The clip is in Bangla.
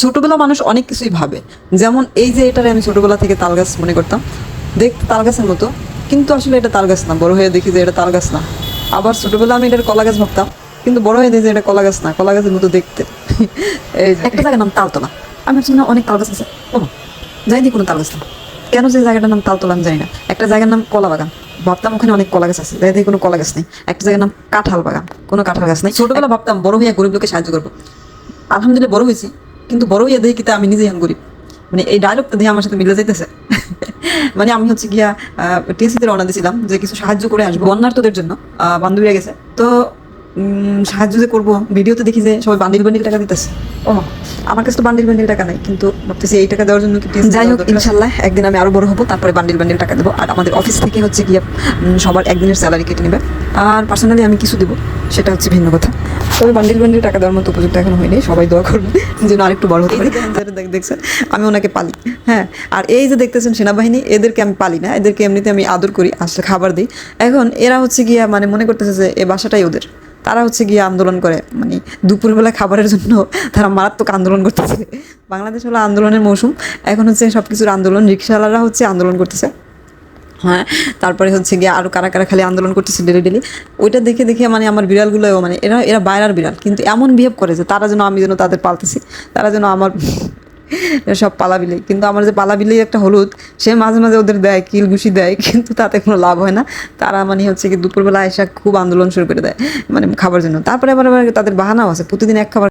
ছোটবেলা মানুষ অনেক কিছুই ভাবে, যেমন এই যে এটারে আমি ছোটবেলা থেকে তাল গাছ মনে করতাম, দেখতে তাল গাছের মতো, কিন্তু আসলে এটা তাল গাছ না। বড় হয়ে দেখি যে এটা তাল গাছ না। আবার ছোটবেলা আমি এটার কলা গাছ ভাবতাম, কিন্তু বড় হয়ে দেখি যে এটা কলা গাছ না, কলা গাছের মতো দেখতে। এই যে একটা জায়গার নাম তালতলা, আমি ভাবছি না অনেক তাল গাছ আছে, ও যাইনি কোনো তাল গাছ না। কেন যে জায়গাটার নাম তালতলা আমি জানি না। একটা জায়গার নাম কলা বাগান, ভাবতাম ওখানে অনেক কলা গাছ আছে, যাই দেখি কোনো কলা গাছ নেই। একটা জায়গার নাম কাঁঠাল বাগান, কোনো কাঁঠাল গাছ নেই। ছোটবেলা ভাবতাম বড় হয়ে গরিব লোকে সাহায্য করবো, আলহামদুলিল্লাহ বড় হয়েছি, কিন্তু বড় হইয়া দেখি আমি নিজেই এখন গরিব। মানে এই ডায়লগটা দিয়ে আমার সাথে মিলে যাইতেছে। মানে আমি হচ্ছে গিয়া টিএসসিতে রওনা দিয়েছিলাম যে কিছু সাহায্য করে আসবো বন্যার্থদের জন্য। বান্ধবীরা গেছে তো সাহায্য যে করবো, ভিডিওতে দেখি যে সবাই বান্ডিল বান্ডিল টাকা দিতেছে। ও আমার কাছে তো বান্ডিল বান্ডিল টাকা নাই, কিন্তু ভাবতেছি এই টাকা দেওয়ার জন্য কি যাই হোক, ইনশাল্লাহ একদিন আমি আরো বড় হবো, তারপরে বান্ডিল বান্ডিল টাকা দেবো। আর আমাদের অফিস থেকে হচ্ছে গিয়ে সবার একদিনের স্যালারি কেটে নেবে, আর পার্সোনালি আমি কিছু দেবো, সেটা হচ্ছে ভিন্ন কথা। তবে বান্ডিল বান্ডিল টাকা দেওয়ার মতো উপযুক্ত এখন হয়নি, সবাই দোয়া করবেন যেন আরেকটু বড় হতে পারি। দেখছেন আমি ওনাকে পালি, হ্যাঁ। আর এই যে দেখতেছেন সেনাবাহিনী, এদেরকে আমি পালি না, এদেরকে এমনিতে আমি আদর করি, আসলে খাবার দিই। এখন এরা হচ্ছে গিয়া মানে মনে করতেছে যে এ বাসাটাই ওদের, তারা হচ্ছে গিয়ে আন্দোলন করে, মানে দুপুরবেলা খাবারের জন্য তারা মারাত্মক আন্দোলন করতেছে। বাংলাদেশ হলো আন্দোলনের মৌসুম, এখন হচ্ছে সব কিছুর আন্দোলন, রিক্সাওয়ালারা হচ্ছে আন্দোলন করতেছে, হ্যাঁ। তারপরে হচ্ছে গিয়ে আরও কারা কারা খালি আন্দোলন করতেছে ডেলি ডেলি। ওইটা দেখে দেখে মানে আমার বিড়ালগুলোও মানে এরা এরা বাইরের বিড়াল, কিন্তু এমন বিহেভ করে যে তারা যেন আমি যেন তাদের পালতেছি, তারা যেন আমার সব পালা বিলে। কিন্তু আমার যে পালা বিলেই একটা হলুদ, সে মাঝে মাঝে ওদের দেয় কিল ঘুষি দেয়, কিন্তু তাতে কোনো লাভ হয় না। তারা মানে হচ্ছে কি দুপুরবেলা এসে খুব আন্দোলন শুরু করে দেয় মানে খাবার জন্য। তারপরে আবার তাদের বাহানাও আছে, প্রতিদিন এক খাবার